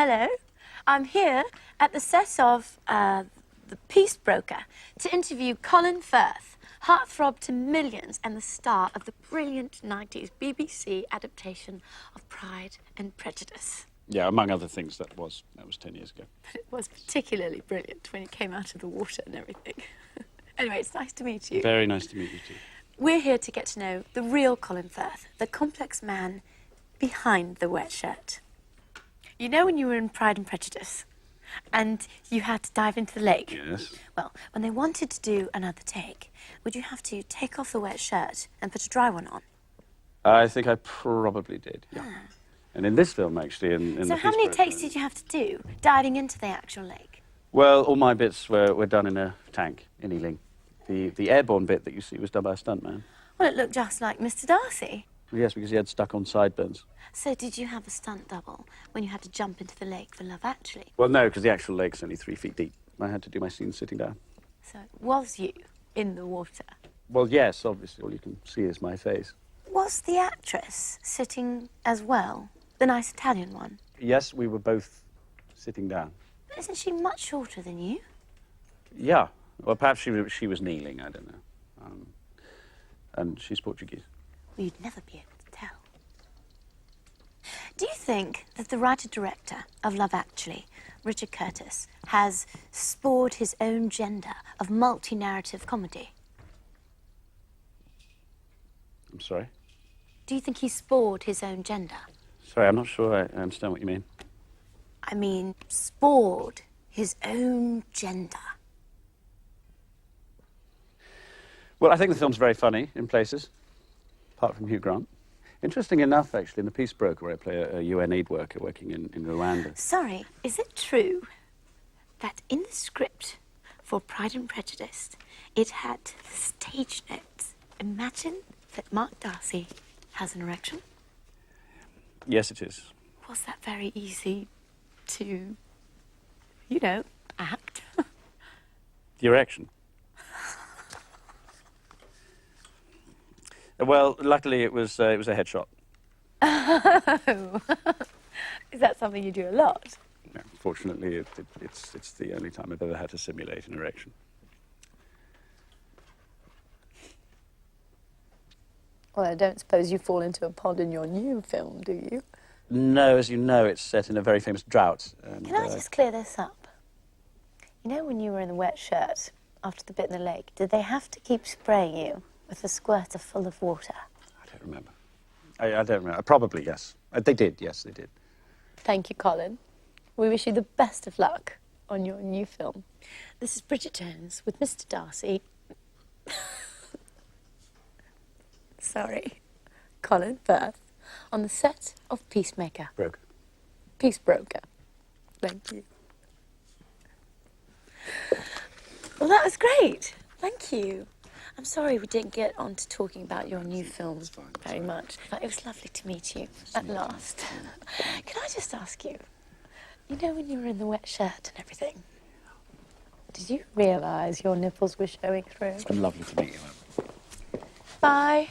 Hello. I'm here at the set of The Peace Broker to interview Colin Firth, heartthrob to millions and the star of the brilliant 90s BBC adaptation of Pride and Prejudice. Yeah, among other things, that was 10 years ago. But it was particularly brilliant when he came out of the water and everything. Anyway, it's nice to meet you. Very nice to meet you too. We're here to get to know the real Colin Firth, the complex man behind the wet shirt. You know when you were in Pride and Prejudice and you had to dive into the lake? Yes. Well, when they wanted to do another take, would you have to take off the wet shirt and put a dry one on? I think I probably did, yeah. Ah. And in this film, actually, in So the how Peace many Broker, takes did you have to do diving into the actual lake? Well, all my bits were done in a tank in Ealing. The airborne bit that you see was done by a stuntman. Well, it looked just like Mr. Darcy. Yes, because he had stuck-on sideburns. So did you have a stunt double when you had to jump into the lake for Love Actually? Well, no, because the actual lake's only 3 feet deep. I had to do my scenes sitting down. So it was you in the water? Well, yes, obviously. All you can see is my face. Was the actress sitting as well? The nice Italian one? Yes, we were both sitting down. But isn't she much shorter than you? Yeah. Well, perhaps she was kneeling, I don't know. And she's Portuguese. Well, you'd never be able to tell. Do you think that the writer-director of Love Actually, Richard Curtis, has spored his own gender of multi-narrative comedy? I'm sorry? Do you think he spored his own gender? Sorry, I'm not sure I understand what you mean. I mean, spored his own gender. Well, I think the film's very funny in places, apart from Hugh Grant. Interesting enough, actually, in The Peace Broker, where I play a UN aid worker working in Rwanda. Sorry, is it true that in the script for Pride and Prejudice, it had the stage notes, imagine that Mark Darcy has an erection? Yes, it is. Was that very easy to, you know, act? The erection? Well, luckily it was a headshot. Oh. Is that something you do a lot? No, fortunately, it's the only time I've ever had to simulate an erection. Well, I don't suppose you fall into a pond in your new film, do you? No, as you know, it's set in a very famous drought. And, Can I just clear this up? You know when you were in the wet shirt after the bit in the lake, did they have to keep spraying you with a squirter full of water? I don't remember. I don't remember. Probably, yes. They did, yes, they did. Thank you, Colin. We wish you the best of luck on your new film. This is Bridget Jones with Mr. Darcy. Sorry. Colin Firth on the set of Peacemaker. Broke. Peace Broker. Thank you. Well, that was great. Thank you. I'm sorry we didn't get on to talking about your new film very much, but it was lovely to meet you at last. Can I just ask you, you know when you were in the wet shirt and everything, did you realise your nipples were showing through? It's been lovely to meet you. Bye.